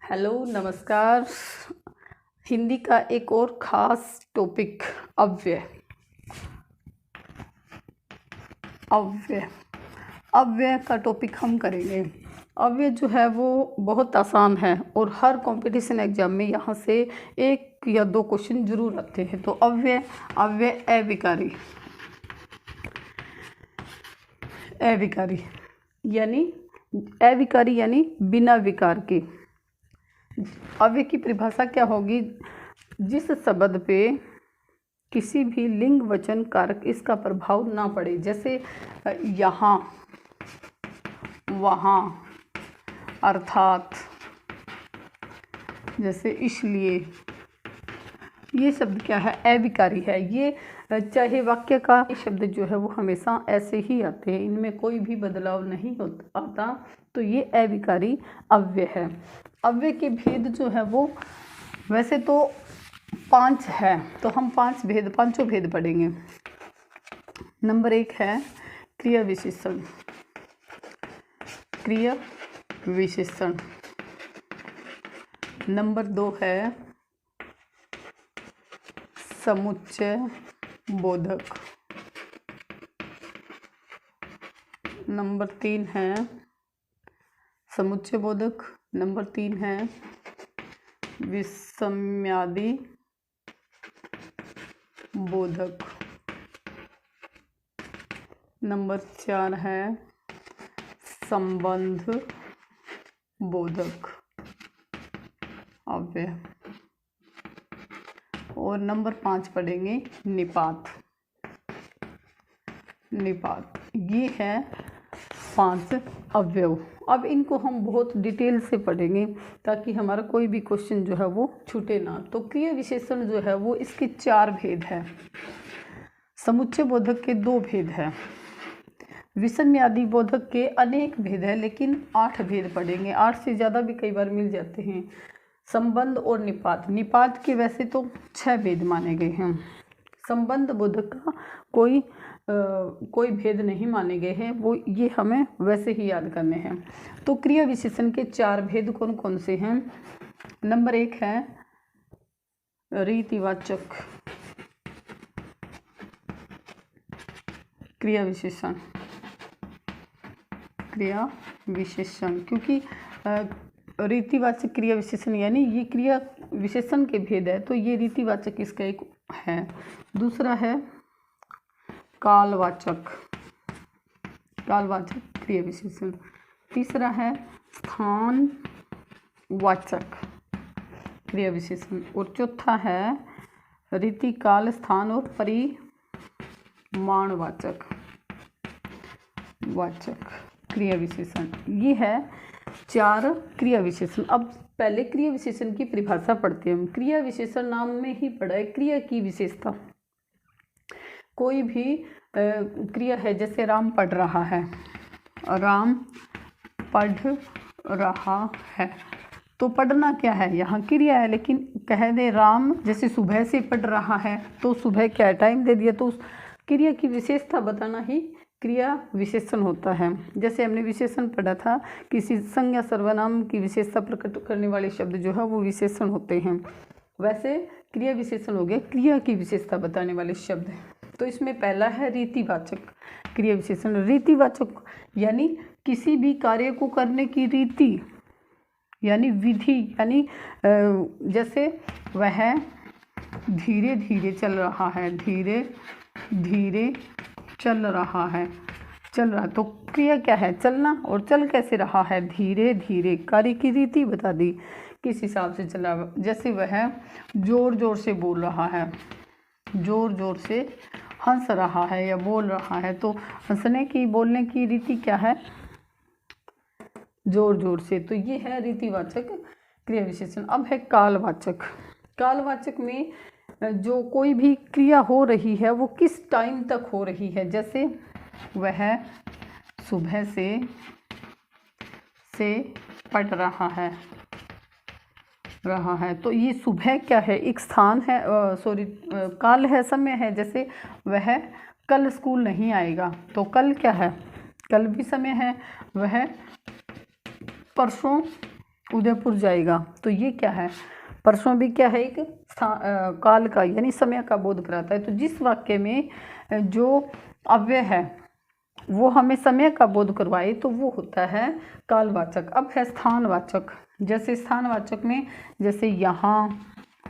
Hello नमस्कार। हिंदी का एक और ख़ास टॉपिक अव्यय। अव्यय का टॉपिक हम करेंगे। अव्यय जो है वो बहुत आसान है और हर कंपटीशन एग्जाम में यहाँ से 1 या 2 क्वेश्चन जरूर आते हैं। तो अव्यय अविकारी यानी बिना विकार के। अव्यय की परिभाषा क्या होगी? जिस शब्द पे किसी भी लिंग वचन कारक इसका प्रभाव ना पड़े, जैसे यहाँ, वहाँ, अर्थात, जैसे इसलिए, ये शब्द क्या है? अविकारी है। ये चाहे वाक्य का शब्द जो है वो हमेशा ऐसे ही आते हैं, इनमें कोई भी बदलाव नहीं आता, तो ये अविकारी अव्यय है। अव्यय के भेद जो है वो वैसे तो 5 है, तो हम पांचों भेद पढ़ेंगे। नंबर 1 है क्रिया विशेषण। नंबर 2 है समुच्चय बोधक। नंबर 3 है समुच्चय बोधक। नंबर 3 है विषम्यादि बोधक। नंबर 4 है संबंध बोधक अव्यय। और नंबर 5 पढ़ेंगे निपात। ये है 5 अवयव। अब इनको हम बहुत डिटेल से पढ़ेंगे ताकि हमारा कोई भी क्वेश्चन जो है वो छूटे ना। तो क्रिया विशेषण जो है वो इसके 4 भेद है। समुच्चय बोधक के 2 भेद है। विषम्यादि बोधक के अनेक भेद है, लेकिन 8 भेद पढ़ेंगे। 8 से ज़्यादा भी कई बार मिल जाते हैं। संबंध और निपात के वैसे तो 6 भेद माने गए हैं। संबंध बोधक का कोई भेद नहीं माने गए हैं, वो ये हमें वैसे ही याद करने हैं। तो क्रिया विशेषण के 4 भेद कौन कौन से हैं? नंबर 1 है रीतिवाचक क्रिया विशेषण, क्योंकि रीतिवाचक क्रिया विशेषण यानी ये क्रिया विशेषण के भेद है, तो ये रीतिवाचक इसका एक है। दूसरा है कालवाचक क्रिया विशेषण। तीसरा है स्थानवाचक क्रिया विशेषण। और चौथा है रीति, काल, स्थान और परिमाणवाचक क्रिया विशेषण। ये है 4 क्रिया विशेषण। अब पहले क्रिया विशेषण की परिभाषा पढ़ते हैं हम। क्रिया विशेषण नाम में ही पढ़ा है क्रिया की विशेषता। कोई भी क्रिया है, जैसे राम पढ़ रहा है, तो पढ़ना क्या है? यहाँ क्रिया है, लेकिन कह दे राम, जैसे सुबह से पढ़ रहा है, तो सुबह क्या टाइम दे दिया, तो उस क्रिया की विशेषता बताना ही क्रिया विशेषण होता है। जैसे हमने विशेषण पढ़ा था, किसी संज्ञा सर्वनाम की विशेषता प्रकट करने वाले शब्द जो है वो विशेषण होते हैं। वैसे क्रिया विशेषण हो गया क्रिया की विशेषता बताने वाले शब्द। तो इसमें पहला है रीतिवाचक क्रिया विशेषण। रीतिवाचक यानी किसी भी कार्य को करने की रीति यानी विधि, यानी जैसे वह धीरे धीरे चल रहा है, चल रहा, तो क्रिया क्या है? चलना। और चल कैसे रहा है? धीरे धीरे। कार्य की रीति बता दी, किस हिसाब से चला। जैसे वह जोर जोर से बोल रहा है, जोर जोर से हंस रहा है या बोल रहा है, तो हंसने की, बोलने की रीति क्या है? जोर जोर से। तो ये है रीतिवाचक क्रिया विशेषण। अब है कालवाचक में जो कोई भी क्रिया हो रही है वो किस टाइम तक हो रही है। जैसे वह सुबह से पढ़ रहा है, तो ये सुबह क्या है? एक स्थान है, काल है, समय है। जैसे वह कल स्कूल नहीं आएगा, तो कल क्या है? कल भी समय है। वह परसों उदयपुर जाएगा। तो ये क्या है, परसों भी क्या है, एक काल का यानी समय का बोध कराता है। तो जिस वाक्य में जो अव्यय है वो हमें समय का बोध करवाए तो वो होता है कालवाचक। अब है स्थानवाचक। जैसे स्थानवाचक में जैसे यहाँ,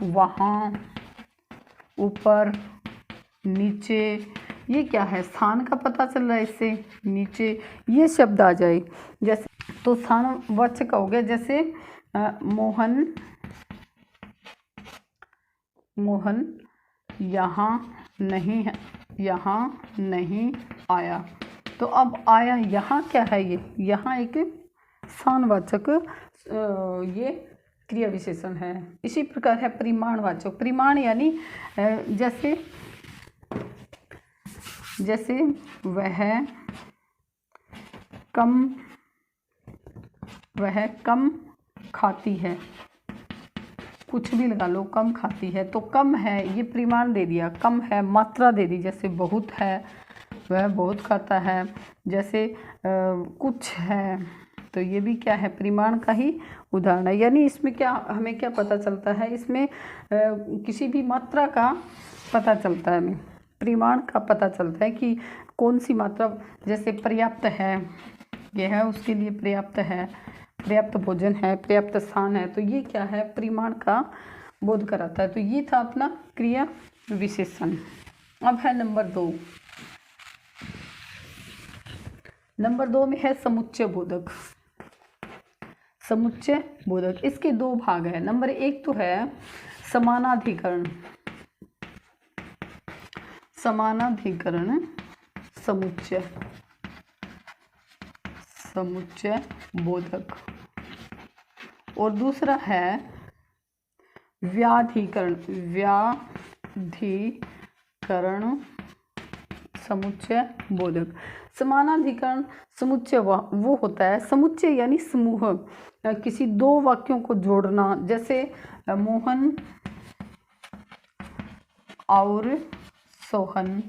वहाँ, ऊपर, नीचे, ये क्या है, स्थान का पता चल रहा है इससे, नीचे ये शब्द आ जाए। जैसे तो स्थानवाचक हो गया, जैसे मोहन यहाँ नहीं है, यहाँ नहीं आया। तो अब आया यहाँ क्या है, ये यहाँ एक स्थानवाचक ये क्रिया विशेषण है। इसी प्रकार है परिमाणवाचक। परिमाण यानी जैसे वह कम खाती है, कुछ भी लगा लो, कम खाती है। तो कम है ये परिमाण दे दिया, कम है मात्रा दे दी। जैसे बहुत है, वह बहुत खाता है। जैसे कुछ है, तो ये भी क्या है, परिमाण का ही उदाहरण है। यानी इसमें क्या हमें क्या पता चलता है, इसमें किसी भी मात्रा का पता चलता है, हमें परिमाण का पता चलता है कि कौन सी मात्रा। जैसे पर्याप्त है, यह है उसके लिए पर्याप्त है, पर्याप्त भोजन है, पर्याप्त स्थान है। तो ये क्या है, परिमाण का बोध कराता है। तो ये था अपना क्रिया विशेषण। अब है नंबर 2। नंबर 2 में है समुच्चय बोधक। समुच्चय बोधक, इसके 2 भाग है। नंबर 1 तो है समानाधिकरण, समानाधिकरण समुच्चय, समुच्चय बोधक। और दूसरा है व्याधिकरण, व्याधिकरण समुच्चय बोधक। समानाधिकरण समुच्चय वो होता है, समुच्चय यानी समूह, किसी 2 वाक्यों को जोड़ना। जैसे मोहन और सोहन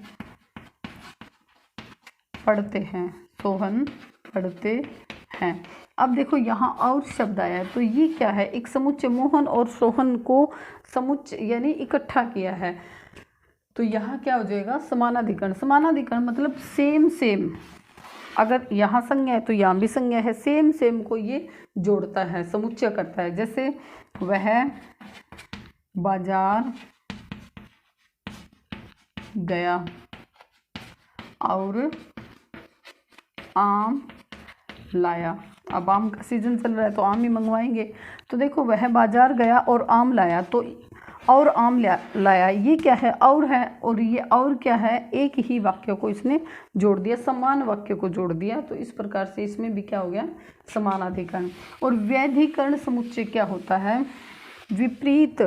पढ़ते हैं, सोहन पढ़ते हैं। अब देखो यहाँ और शब्द आया है, तो ये क्या है, एक समुच्चय, मोहन और सोहन को समुच्चय यानी इकट्ठा किया है। तो यहाँ क्या हो जाएगा, समानाधिकरण। समानाधिकरण मतलब सेम सेम, अगर यहाँ संज्ञा है तो यहाँ भी संज्ञा है, सेम सेम को ये जोड़ता है, समुच्चय करता है। जैसे वह बाजार गया और आम लाया। अब आम का सीजन चल रहा है तो आम ही मंगवाएंगे। तो देखो वह बाजार गया और आम लाया, तो और आम लाया, ये क्या है, और है, और ये और क्या है, एक ही वाक्य को इसने जोड़ दिया, समान वाक्य को जोड़ दिया। तो इस प्रकार से इसमें भी क्या हो गया, समानाधिकरण। और व्यधिकरण समुच्चय क्या होता है, विपरीत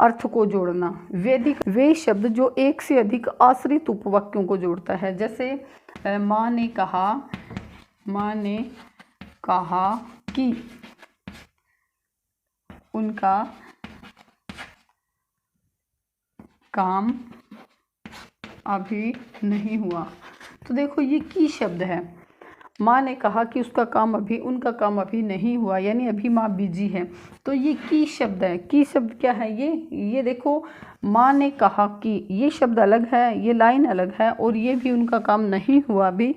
अर्थ को जोड़ना। वैदिक वे शब्द जो एक से अधिक आश्रित उपवाक्यों को जोड़ता है। जैसे माँ ने कहा कि उनका काम अभी नहीं हुआ। तो देखो ये की शब्द है, माँ ने कहा कि उनका काम अभी नहीं हुआ, यानी अभी माँ बिजी है। तो ये की शब्द है। की शब्द क्या है, ये देखो माँ ने कहा कि, ये शब्द अलग है, ये लाइन अलग है, और ये भी उनका काम नहीं हुआ भी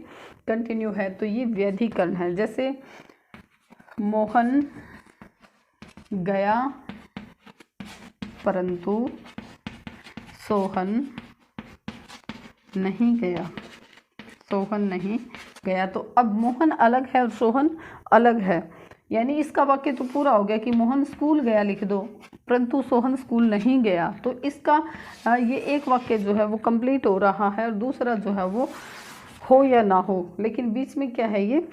कंटिन्यू है। तो ये व्यधिकरण है। जैसे मोहन गया परंतु सोहन नहीं गया, सोहन नहीं गया। तो अब मोहन अलग है और सोहन अलग है, यानी इसका वाक्य तो पूरा हो गया कि मोहन स्कूल गया लिख दो, परंतु सोहन स्कूल नहीं गया। तो इसका ये एक वाक्य जो है वो कंप्लीट हो रहा है, और दूसरा जो है वो हो या ना हो, लेकिन बीच में क्या है, ये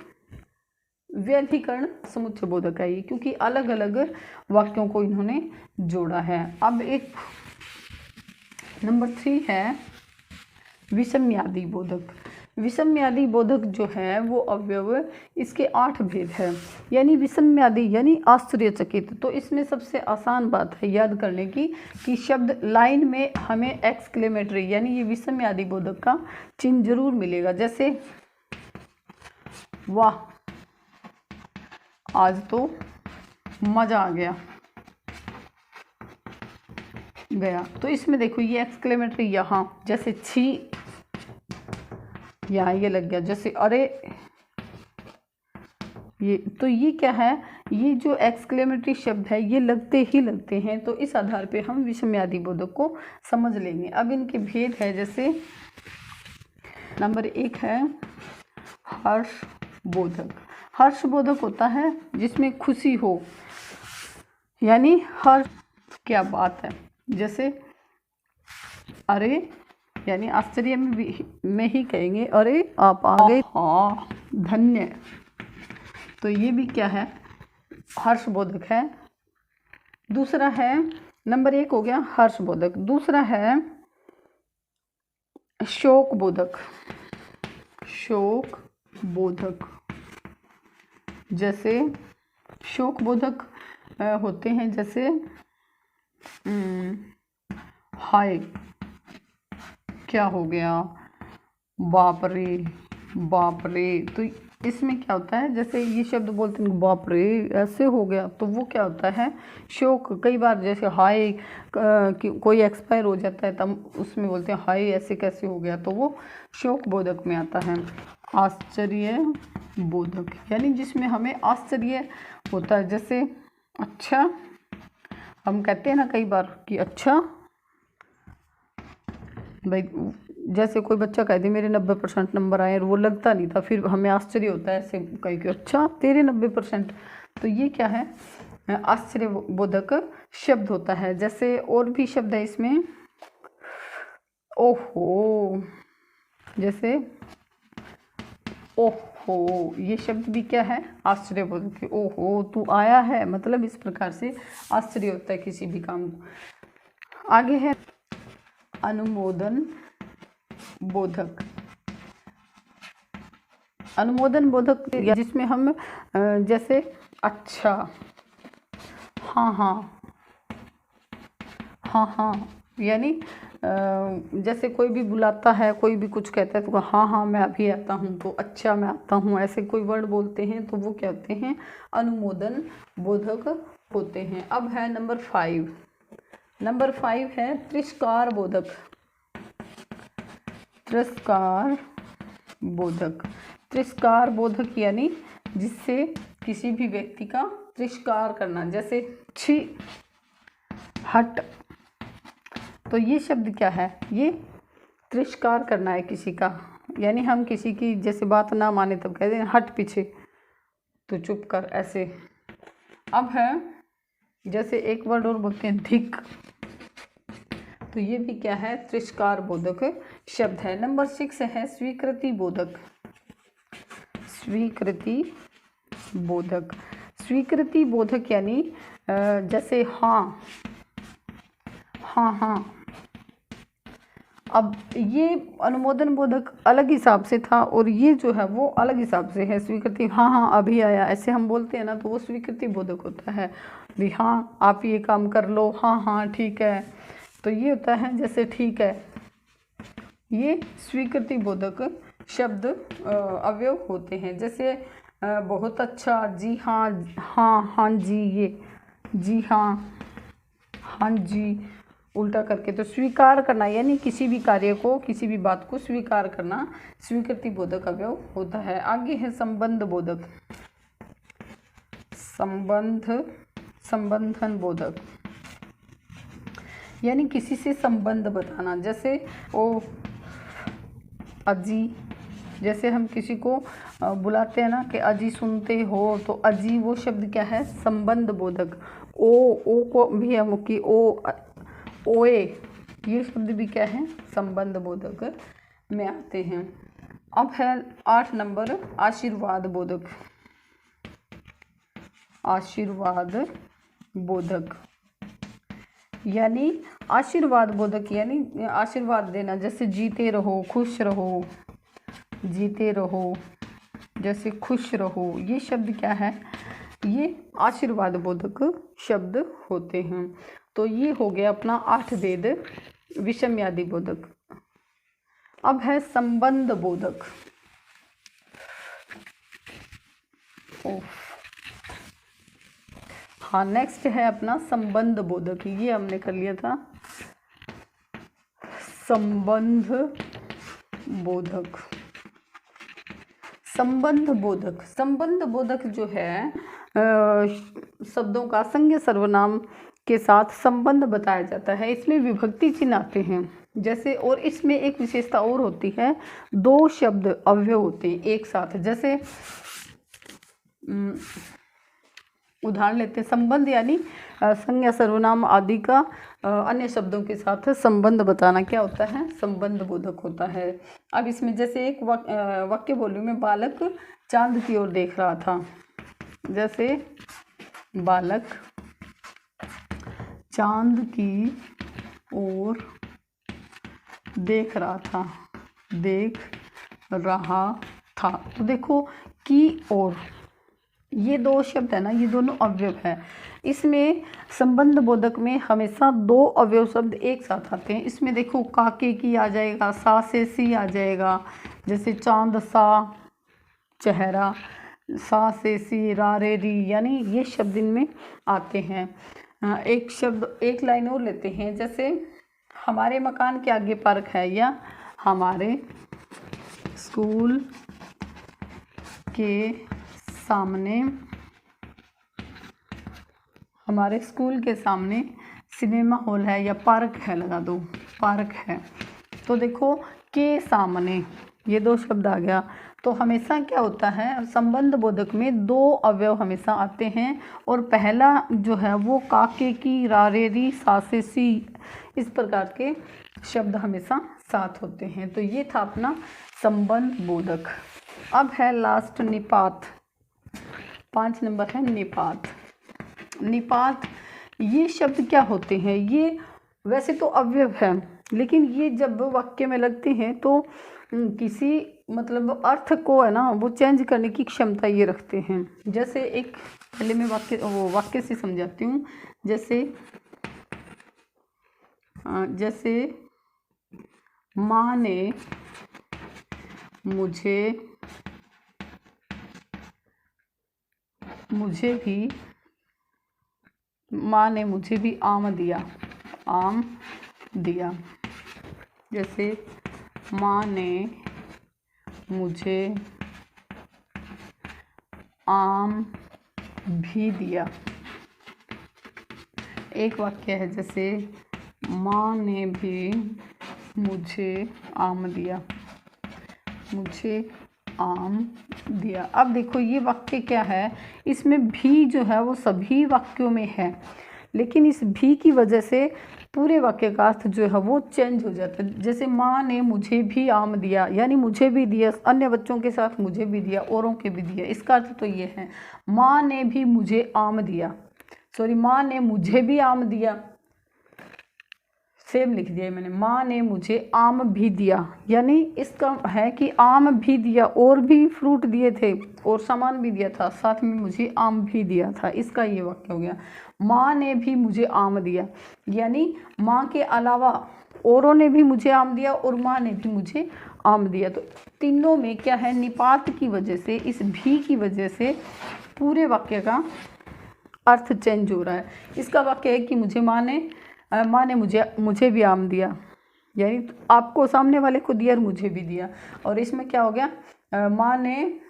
व्यधिकरण समुच्चय बोधक है ये, क्योंकि अलग अलग वाक्यों को इन्होंने जोड़ा है। अब एक नंबर 3 है विषम्यादि बोधक। विषम्यादि बोधक जो है वो अवयव, इसके 8 भेद है। यानी विषम्यादि यानी आश्चर्यचकित। तो इसमें सबसे आसान बात है याद करने की कि शब्द लाइन में हमें एक्सक्लेमेटरी यानी ये विषम्यादि बोधक का चिन्ह जरूर मिलेगा। जैसे वाह आज तो मज़ा आ गया गया। तो इसमें देखो ये एक्सक्लेमेटरी यहाँ जैसे छी, यहाँ ये लग गया, जैसे अरे ये, तो ये क्या है, ये जो एक्सक्लेमेटरी शब्द है ये लगते हैं। तो इस आधार पे हम विषमयादि बोधक को समझ लेंगे। अब इनके भेद है, जैसे नंबर 1 है हर्षबोधक। हर्षबोधक होता है जिसमें खुशी हो, यानी हर्ष, क्या बात है, जैसे अरे, यानी आश्चर्य में ही कहेंगे अरे आप आ गए, हाँ धन्य। तो ये भी क्या है, हर्षबोधक है। दूसरा है, नंबर 1 हो गया हर्षबोधक। दूसरा है शोकबोधक। शोकबोधक, जैसे शोकबोधक होते हैं, जैसे हाय क्या हो गया, बाप रे बाप रे। तो इसमें क्या होता है, जैसे ये शब्द बोलते हैं बाप रे ऐसे हो गया, तो वो क्या होता है शोक। कई बार जैसे हाय कोई एक्सपायर हो जाता है तब उसमें बोलते हैं हाय ऐसे कैसे हो गया, तो वो शोक बोधक में आता है। आश्चर्य बोधक, यानी जिसमें हमें आश्चर्य होता है, जैसे अच्छा, हम कहते हैं ना कई बार कि अच्छा भाई, जैसे कोई बच्चा कहते मेरे 90% नंबर आए और वो लगता नहीं था, फिर हमें आश्चर्य होता है ऐसे कह के, अच्छा तेरे 90%। तो ये क्या है, आश्चर्यबोधक शब्द होता है। जैसे और भी शब्द है इसमें, ओहो, जैसे ओहो, ये शब्द भी क्या है, आश्चर्यबोधक। ओहो तू आया है, मतलब इस प्रकार से आश्चर्य होता है किसी भी काम को। आगे है अनुमोदन बोधक। अनुमोदन बोधक जिसमें हम जैसे अच्छा, हाँ हाँ, हाँ हाँ, यानी जैसे कोई भी बुलाता है, कोई भी कुछ कहता है तो हाँ हाँ मैं अभी आता हूँ, तो अच्छा मैं आता हूँ, ऐसे कोई वर्ड बोलते हैं तो वो क्या होते हैं, अनुमोदन बोधक होते हैं। अब है नंबर 5। नंबर 5 है तिरस्कार बोधक। तिरस्कार बोधक। तिरस्कार बोधक यानी जिससे किसी भी व्यक्ति का तिरस्कार करना, जैसे छी, हट। तो ये शब्द क्या है, ये तिरस्कार करना है किसी का, यानी हम किसी की जैसे बात ना माने तब कहते हैं हट पीछे, तो चुप कर, ऐसे। अब है जैसे एक वर्ड और बोलते हैं धिक, तो ये भी क्या है, तिरस्कार बोधक शब्द है। नंबर 6 है स्वीकृति बोधक। स्वीकृति बोधक। स्वीकृति बोधक यानी जैसे हाँ हाँ हाँ। अब ये अनुमोदन बोधक अलग हिसाब से था और ये जो है वो अलग हिसाब से है। स्वीकृति, हाँ हाँ अभी आया, ऐसे हम बोलते हैं ना, तो वो स्वीकृति बोधक होता है भी, हाँ आप ये काम कर लो, हाँ हाँ ठीक है। तो ये होता है जैसे ठीक है, ये स्वीकृति बोधक शब्द अवयव होते हैं। जैसे बहुत अच्छा, जी हाँ, हाँ हाँ जी, ये जी हाँ, हाँ जी उल्टा करके। तो स्वीकार करना यानी किसी भी कार्य को, किसी भी बात को स्वीकार करना स्वीकृति बोधक अवयव होता है। आगे है संबंध बोधक। संबंधन बोधक यानी किसी से संबंध बताना, जैसे ओ अजी, जैसे हम किसी को बुलाते हैं ना कि अजी सुनते हो, तो अजी वो शब्द क्या है, संबंध बोधक। ओ को भी हम की ओए, ये शब्द भी क्या है, संबंध बोधक में आते हैं। अब है 8 नंबर आशीर्वाद बोधक। आशीर्वाद बोधक यानी आशीर्वाद बोधक यानी आशीर्वाद देना, जैसे जीते रहो, खुश रहो, जीते रहो, जैसे खुश रहो, ये शब्द क्या है, ये आशीर्वाद बोधक शब्द होते हैं। तो ये हो गया अपना 8 भेद विषमयादि बोधक। अब है संबंध बोधक। हाँ, नेक्स्ट है अपना संबंध बोधक, ये हमने कर लिया था। संबंध बोधक, संबंध बोधक, संबंध बोधक जो है शब्दों का संज्ञा सर्वनाम के साथ संबंध बताया जाता है। इसमें विभक्ति चिन्ह आते हैं जैसे, और इसमें एक विशेषता और होती है, दो शब्द अव्यय होते हैं एक साथ। जैसे उदाहरण लेते हैं, संबंध यानी संज्ञा सर्वनाम आदि का अन्य शब्दों के साथ संबंध बताना क्या होता है, संबंध बोधक होता है। अब इसमें जैसे एक वाक्य बोल रही हूँ मैं, बालक चांद की ओर देख रहा था। जैसे बालक चांद की ओर देख रहा था, देख रहा था। तो देखो की और ये दो शब्द है ना, ये दोनों अवयव है। इसमें संबंध बोधक में हमेशा दो अवयव शब्द एक साथ आते हैं। इसमें देखो काके की आ जाएगा, सा से सी आ जाएगा। जैसे चांद सा चेहरा, सा से सी रा रे री, यानी ये शब्द इनमें आते हैं। एक शब्द, एक लाइन और लेते हैं। जैसे हमारे मकान के आगे पार्क है, या हमारे स्कूल के सामने, हमारे स्कूल के सामने सिनेमा हॉल है या पार्क है, लगा दो पार्क है। तो देखो के सामने ये दो शब्द आ गया। तो हमेशा क्या होता है, संबंध बोधक में दो अवयव हमेशा आते हैं, और पहला जो है वो काके की, रारेरी, सा से सी, इस प्रकार के शब्द हमेशा साथ होते हैं। तो ये था अपना संबंध बोधक। अब है लास्ट निपात, 5 नंबर है निपात। निपात ये शब्द क्या होते हैं, ये वैसे तो अवयव है, लेकिन ये जब वाक्य में लगते हैं तो किसी मतलब अर्थ को है ना वो चेंज करने की क्षमता ये रखते हैं। जैसे एक पहले मैं वाक्य से समझाती हूँ। जैसे माँ ने मुझे भी आम दिया। जैसे माँ ने मुझे आम भी दिया। एक वाक्य है, जैसे माँ ने भी मुझे आम दिया, मुझे आम दिया। अब देखो ये वाक्य क्या है, इसमें भी जो है वो सभी वाक्यों में है, लेकिन इस भी की वजह से पूरे वाक्य का अर्थ जो है वो चेंज हो जाता है। जैसे माँ ने मुझे भी आम दिया, यानी मुझे भी दिया, अन्य बच्चों के साथ मुझे भी दिया, औरों के भी दिया। इसका अर्थ तो ये है, माँ ने भी मुझे आम दिया, माँ ने मुझे भी आम दिया, सेम लिख दिया मैंने, माँ ने मुझे आम भी दिया, यानी इसका है कि आम भी दिया, और भी फ्रूट दिए थे और सामान भी दिया था, साथ में मुझे आम भी दिया था। इसका ये वाक्य हो गया, माँ ने भी मुझे आम दिया, यानी माँ के अलावा औरों ने भी मुझे आम दिया और माँ ने भी मुझे आम दिया। तो तीनों में क्या है, निपात की वजह से, इस भी की वजह से पूरे वाक्य का अर्थ चेंज हो रहा है। इसका वाक्य है कि माँ ने मुझे भी आम दिया, यानी आपको सामने वाले को दिया और मुझे भी दिया। और इसमें क्या हो गया, माँ ने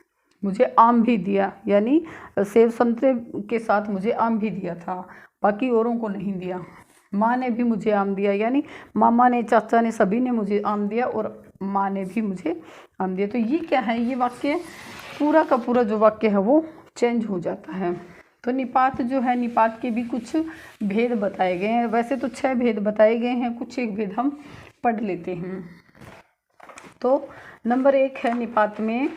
मुझे आम भी दिया, यानी सेब संतरे के साथ मुझे आम भी दिया था, बाकी औरों को नहीं दिया। माँ ने भी मुझे आम दिया, यानी मामा ने, चाचा ने, सभी ने मुझे आम दिया और माँ ने भी मुझे आम दिया। तो ये क्या है, ये वाक्य पूरा का पूरा जो वाक्य है वो चेंज हो जाता है। तो निपात जो है, निपात के भी कुछ भेद बताए गए हैं। वैसे तो 6 भेद बताए गए हैं, कुछ एक भेद हम पढ़ लेते हैं। तो नंबर 1 है निपात में,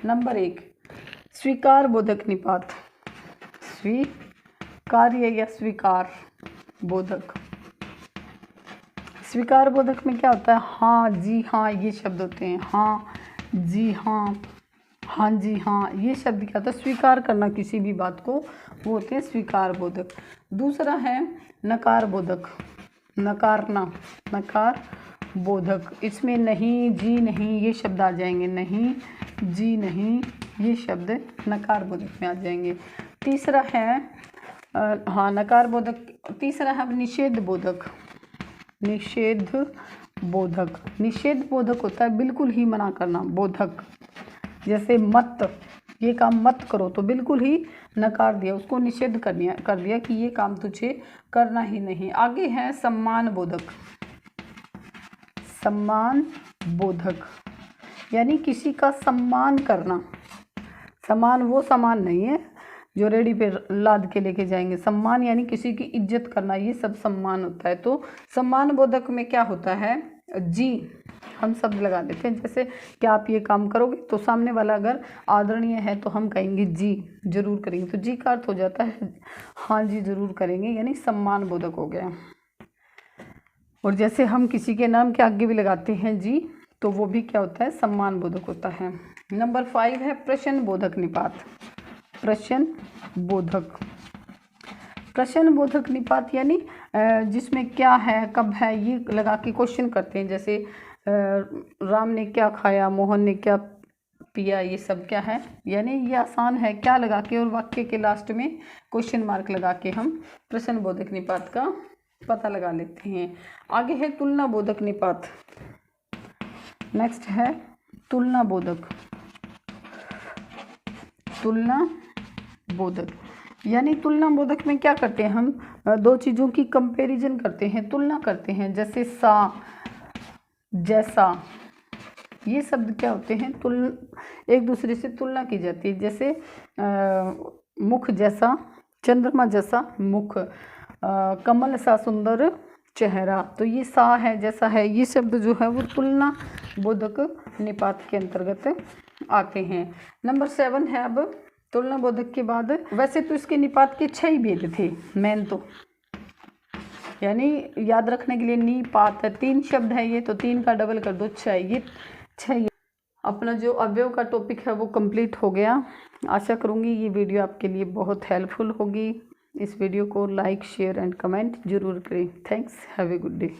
नंबर 1 स्वीकार बोधक निपात, स्वीकार्य या स्वीकार बोधक। स्वीकार बोधक में क्या होता है, हाँ जी हाँ ये शब्द होते हैं, हाँ जी हाँ, हाँ जी हाँ, ये शब्द क्या होता है, स्वीकार करना किसी भी बात को, वो होते हैं स्वीकार बोधक। दूसरा है नकार बोधक, नकारना, नकार बोधक। इसमें नहीं, जी नहीं ये शब्द आ जाएंगे, नहीं, जी नहीं ये शब्द नकार बोधक में आ जाएंगे। तीसरा है हाँ नकार बोधक। तीसरा है अब निषेध बोधक। निषेध बोधक, निषेध बोधक होता है बिल्कुल ही मना करना। बोधक जैसे मत, ये काम मत करो, तो बिल्कुल ही नकार दिया, उसको निषेध कर दिया कि ये काम तुझे करना ही नहीं। आगे है सम्मान बोधक। सम्मान बोधक यानी किसी का सम्मान करना। सम्मान वो सम्मान नहीं है जो रेडी पे लाद के लेके जाएंगे। सम्मान यानी किसी की इज्जत करना, ये सब सम्मान होता है। तो सम्मान बोधक में क्या होता है, जी हम शब्द लगा देते हैं। जैसे क्या आप ये काम करोगे, तो सामने वाला अगर आदरणीय है तो हम कहेंगे जी जरूर करेंगे, तो जी का अर्थ हो जाता है हाँ जी जरूर करेंगे, यानी सम्मान बोधक हो गया। और जैसे हम किसी के नाम के आगे भी लगाते हैं जी, तो वो भी क्या होता है, सम्मान बोधक होता है। नंबर 5 है प्रश्न बोधक निपात। प्रश्न बोधक, प्रश्न बोधक निपात यानी जिसमें क्या है, कब है, ये लगा के क्वेश्चन करते हैं। जैसे राम ने क्या खाया, मोहन ने क्या पिया, ये सब क्या है, यानी ये आसान है, क्या लगा के और वाक्य के लास्ट में क्वेश्चन मार्क लगा के हम प्रश्न बोधक निपात का पता लगा लेते हैं। आगे है तुलना बोधक निपात। नेक्स्ट है तुलना बोधक। तुलना बोधक यानी तुलना बोधक में क्या करते हैं, हम दो चीज़ों की कंपैरिजन करते हैं, तुलना करते हैं। जैसे सा, जैसा, ये शब्द क्या होते हैं, एक दूसरे से तुलना की जाती है। जैसे मुख जैसा, चंद्रमा जैसा मुख, कमल सा सुंदर चेहरा, तो ये सा है, जैसा है, ये शब्द जो है वो तुलना बोधक निपात के अंतर्गत आते हैं। नंबर 7 है अब तुलना बोधक के बाद, वैसे तो इसके निपात के 6 ही भेद थे मेन, तो यानी याद रखने के लिए निपात 3 शब्द है ये, तो 3 का डबल कर दो 6, ये 6। अपना जो अवयव का टॉपिक है वो कंप्लीट हो गया। आशा करूँगी ये वीडियो आपके लिए बहुत हेल्पफुल होगी। इस वीडियो को लाइक, शेयर एंड कमेंट जरूर करें। Thanks, have a good day.